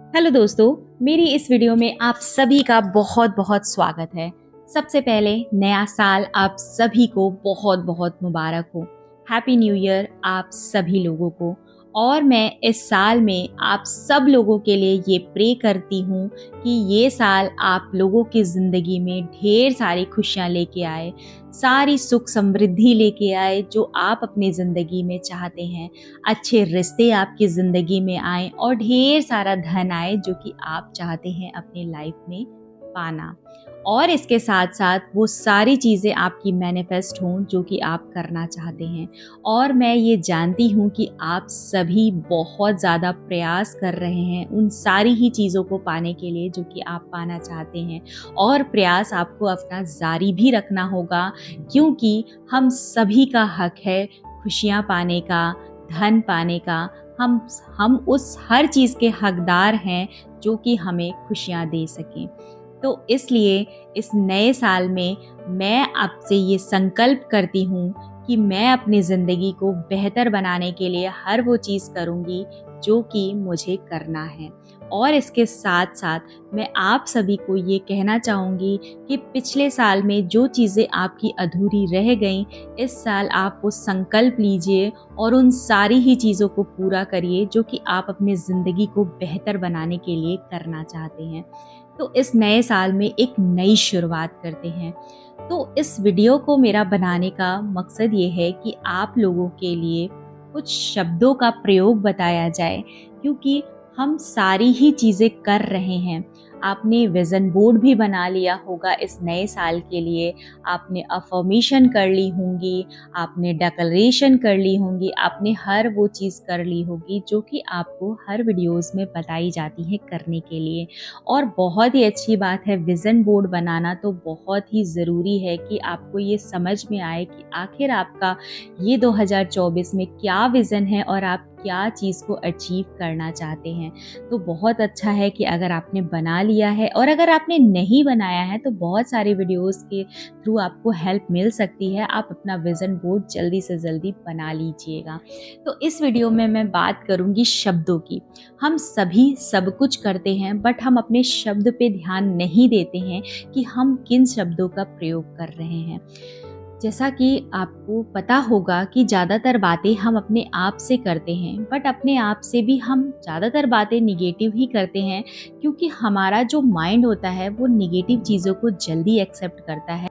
Hello दोस्तों, मेरी इस वीडियो में आप सभी का बहुत बहुत स्वागत है। सबसे पहले नया साल आप सभी को बहुत बहुत मुबारक हो। हैप्पी न्यू ईयर आप सभी लोगों को। और मैं इस साल में आप सब लोगों के लिए ये प्रे करती हूँ कि ये साल आप लोगों की ज़िंदगी में ढेर सारी खुशियाँ लेके आए, सारी सुख समृद्धि लेके आए जो आप अपनी ज़िंदगी में चाहते हैं। अच्छे रिश्ते आपकी ज़िंदगी में आए और ढेर सारा धन आए जो कि आप चाहते हैं अपनी लाइफ में पाना। और इसके साथ साथ वो सारी चीज़ें आपकी मैनिफेस्ट हों जो कि आप करना चाहते हैं। और मैं ये जानती हूँ कि आप सभी बहुत ज़्यादा प्रयास कर रहे हैं उन सारी ही चीज़ों को पाने के लिए जो कि आप पाना चाहते हैं। और प्रयास आपको अपना जारी भी रखना होगा, क्योंकि हम सभी का हक है खुशियाँ पाने का, धन पाने का। हम उस हर चीज़ के हकदार हैं जो कि हमें खुशियाँ दे सकें। तो इसलिए इस नए साल में मैं आपसे ये संकल्प करती हूँ कि मैं अपनी ज़िंदगी को बेहतर बनाने के लिए हर वो चीज़ करूँगी जो कि मुझे करना है। और इसके साथ साथ मैं आप सभी को ये कहना चाहूँगी कि पिछले साल में जो चीज़ें आपकी अधूरी रह गईं, इस साल आप वो संकल्प लीजिए और उन सारी ही चीज़ों को पूरा करिए जो कि आप अपनी ज़िंदगी को बेहतर बनाने के लिए करना चाहते हैं। तो इस नए साल में एक नई शुरुआत करते हैं। तो इस वीडियो को मेरा बनाने का मकसद ये है कि आप लोगों के लिए कुछ शब्दों का प्रयोग बताया जाए, क्योंकि हम सारी ही चीज़ें कर रहे हैं। आपने विज़न बोर्ड भी बना लिया होगा इस नए साल के लिए, आपने अफ़र्मेशन कर ली होंगी, आपने डिक्लेरेशन कर ली होंगी, आपने हर वो चीज़ कर ली होगी जो कि आपको हर वीडियोज़ में बताई जाती है करने के लिए। और बहुत ही अच्छी बात है, विज़न बोर्ड बनाना तो बहुत ही ज़रूरी है कि आपको ये समझ में आए कि आखिर आपका ये 2024 में क्या विज़न है और आप क्या चीज़ को अचीव करना चाहते हैं। तो बहुत अच्छा है कि अगर आपने बना लिया है, और अगर आपने नहीं बनाया है तो बहुत सारी वीडियोज़ के थ्रू आपको हेल्प मिल सकती है। आप अपना विज़न बोर्ड जल्दी से जल्दी बना लीजिएगा। तो इस वीडियो में मैं बात करूँगी शब्दों की। हम सभी सब कुछ करते हैं, बट हम अपने शब्द पे ध्यान नहीं देते हैं कि हम किन शब्दों का प्रयोग कर रहे हैं। जैसा कि आपको पता होगा कि ज़्यादातर बातें हम अपने आप से करते हैं, बट अपने आप से भी हम ज़्यादातर बातें निगेटिव ही करते हैं, क्योंकि हमारा जो माइंड होता है वो निगेटिव चीज़ों को जल्दी एक्सेप्ट करता है।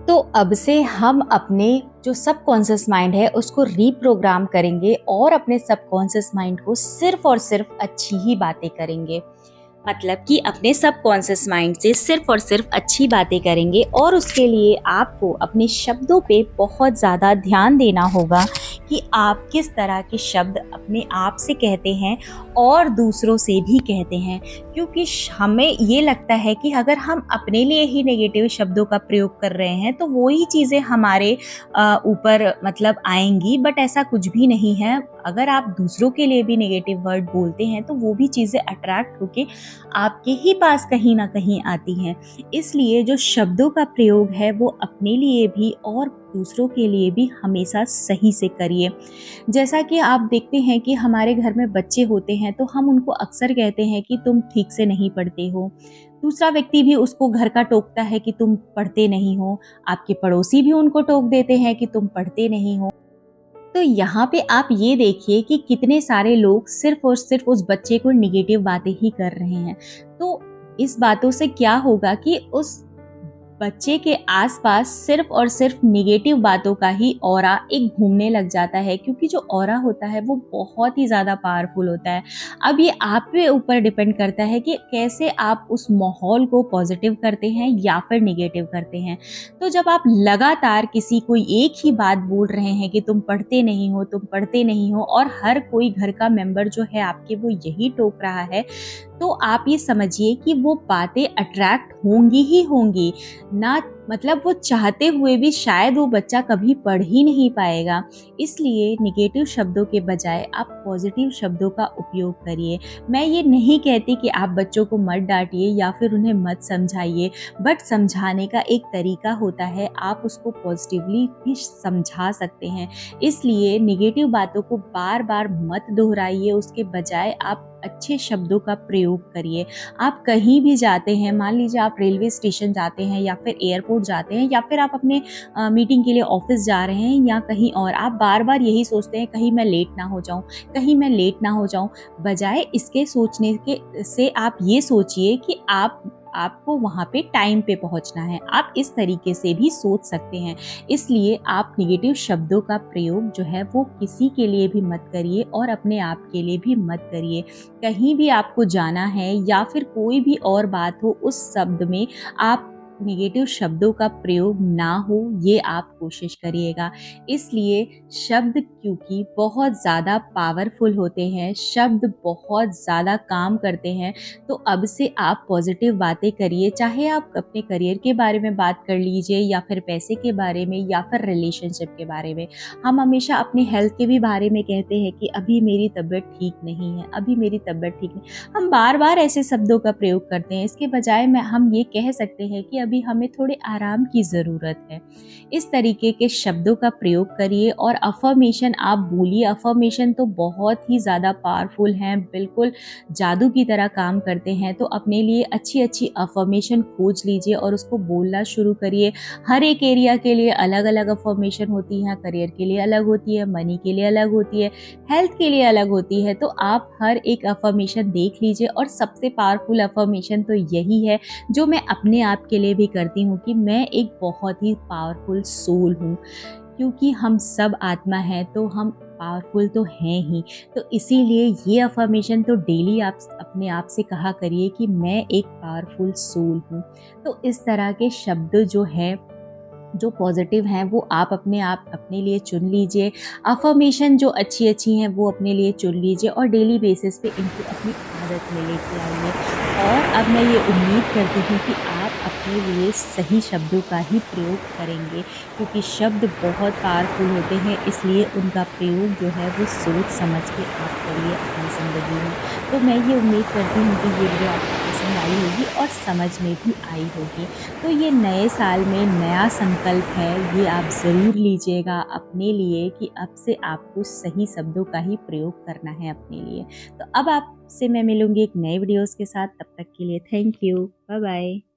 तो अब से हम अपने जो सबकॉन्शियस माइंड है उसको रीप्रोग्राम करेंगे और अपने सबकॉन्शियस माइंड को सिर्फ और सिर्फ अच्छी ही बातें करेंगे। मतलब कि अपने सबकॉन्शियस माइंड से सिर्फ और सिर्फ अच्छी बातें करेंगे। और उसके लिए आपको अपने शब्दों पे बहुत ज़्यादा ध्यान देना होगा कि आप किस तरह के शब्द अपने आप से कहते हैं और दूसरों से भी कहते हैं। क्योंकि हमें ये लगता है कि अगर हम अपने लिए ही नेगेटिव शब्दों का प्रयोग कर रहे हैं तो वो ही चीज़ें हमारे ऊपर मतलब आएंगी, बट ऐसा कुछ भी नहीं है। अगर आप दूसरों के लिए भी नेगेटिव वर्ड बोलते हैं तो वो भी चीज़ें अट्रैक्ट होके आपके ही पास कहीं ना कहीं आती हैं। इसलिए जो शब्दों का प्रयोग है वो अपने लिए भी और दूसरों के लिए भी हमेशा सही से करिए। जैसा कि आप देखते हैं कि हमारे घर में बच्चे होते हैं तो हम उनको अक्सर कहते हैं कि तुम ठीक से नहीं पढ़ते हो। दूसरा व्यक्ति भी उसको घर का टोकता है कि तुम पढ़ते नहीं हो। आपके पड़ोसी भी उनको टोक देते हैं कि तुम पढ़ते नहीं हो। तो यहाँ पे आप ये देखिए कि कितने सारे लोग सिर्फ और सिर्फ उस बच्चे को निगेटिव बातें ही कर रहे हैं। तो इस बातों से क्या होगा कि उस बच्चे के आसपास सिर्फ और सिर्फ नेगेटिव बातों का ही ऑरा एक घूमने लग जाता है, क्योंकि जो ऑरा होता है वो बहुत ही ज़्यादा पावरफुल होता है। अब ये आप पे ऊपर डिपेंड करता है कि कैसे आप उस माहौल को पॉजिटिव करते हैं या फिर नेगेटिव करते हैं। तो जब आप लगातार किसी को एक ही बात बोल रहे हैं कि तुम पढ़ते नहीं हो, तुम पढ़ते नहीं हो, और हर कोई घर का मेंबर जो है आपके वो यही टोक रहा है, तो आप ये समझिए कि वो बातें अट्रैक्ट होंगी ही होंगी ना। मतलब वो चाहते हुए भी शायद वो बच्चा कभी पढ़ ही नहीं पाएगा। इसलिए निगेटिव शब्दों के बजाय आप पॉजिटिव शब्दों का उपयोग करिए। मैं ये नहीं कहती कि आप बच्चों को मत डांटिए या फिर उन्हें मत समझाइए, बट समझाने का एक तरीका होता है, आप उसको पॉजिटिवली भी समझा सकते हैं। इसलिए निगेटिव बातों को बार बार मत दोहराइए, उसके बजाय आप अच्छे शब्दों का प्रयोग करिए। आप कहीं भी जाते हैं, मान लीजिए आप रेलवे स्टेशन जाते हैं या फिर एयरपोर्ट जाते हैं या फिर आप अपने मीटिंग के लिए ऑफ़िस जा रहे हैं या कहीं और, आप बार-बार यही सोचते हैं कहीं मैं लेट ना हो जाऊँ, कहीं मैं लेट ना हो जाऊँ। बजाय इसके सोचने के से आप ये सोचिए कि आपको वहाँ पे टाइम पे पहुँचना है। आप इस तरीके से भी सोच सकते हैं। इसलिए आप नेगेटिव शब्दों का प्रयोग जो है वो किसी के लिए भी मत करिए और अपने आप के लिए भी मत करिए। कहीं भी आपको जाना है या फिर कोई भी और बात हो, उस शब्द में आप नेगेटिव शब्दों का प्रयोग ना हो, ये आप कोशिश करिएगा। इसलिए शब्द क्योंकि बहुत ज़्यादा पावरफुल होते हैं, शब्द बहुत ज़्यादा काम करते हैं, तो अब से आप पॉजिटिव बातें करिए। चाहे आप अपने करियर के बारे में बात कर लीजिए या फिर पैसे के बारे में या फिर रिलेशनशिप के बारे में। हम हमेशा अपनी हेल्थ के भी बारे में कहते हैं कि अभी मेरी तबीयत ठीक नहीं है, अभी मेरी तबीयत ठीक नहीं। हम बार-बार ऐसे शब्दों का प्रयोग करते हैं। इसके बजाय में हम ये कह सकते हैं कि अभी हमें थोड़े आराम की ज़रूरत है। इस तरीके के शब्दों का प्रयोग करिए और अफ़र्मेशन आप बोलिए। अफ़र्मेशन तो बहुत ही ज़्यादा पावरफुल हैं, बिल्कुल जादू की तरह काम करते हैं। तो अपने लिए अच्छी-अच्छी अफ़र्मेशन खोज लीजिए और उसको बोलना शुरू करिए। हर एक एरिया के लिए अलग-अलग अफ़र्मेशन होती हैं, करियर के लिए अलग होती है, मनी के लिए अलग होती है, हेल्थ के लिए अलग होती है। तो आप हर एक अफ़र्मेशन देख लीजिए और सबसे पावरफुल अफ़र्मेशन तो यही है जो मैं अपने आप के लिए भी करती हूँ कि मैं एक बहुत ही पावरफुल सोल हूँ। क्योंकि हम सब आत्मा हैं तो हम पावरफुल तो हैं ही। तो इसीलिए ये अफ़र्मेशन तो डेली आप अपने आप से कहा करिए कि मैं एक पावरफुल सोल हूँ। तो इस तरह के शब्द जो हैं, जो पॉजिटिव हैं, वो आप अपने लिए चुन लीजिए। अफ़र्मेशन जो अच्छी-अच्छी हैं वो अपने लिए चुन लीजिए और डेली बेसिस पे इनको अपनी आदत में लेके आइए। और अब मैं ये उम्मीद करती हूँ कि आप अपने लिए सही शब्दों का ही प्रयोग करेंगे, क्योंकि शब्द बहुत पावरफुल होते हैं, इसलिए उनका प्रयोग जो है वो सोच समझ के आप करिए अपनी ज़िंदगी में। तो मैं ये उम्मीद करती हूँ कि ये वीडियो आपको पसंद आई होगी और समझ में भी आई होगी। तो ये नए साल में नया संकल्प है, ये आप ज़रूर लीजिएगा अपने लिए कि अब से आपको सही शब्दों का ही प्रयोग करना है अपने लिए। तो अब आपसे मैं मिलूँगी एक नए वीडियोज़ के साथ, तब तक के लिए थैंक यू। Bye bye.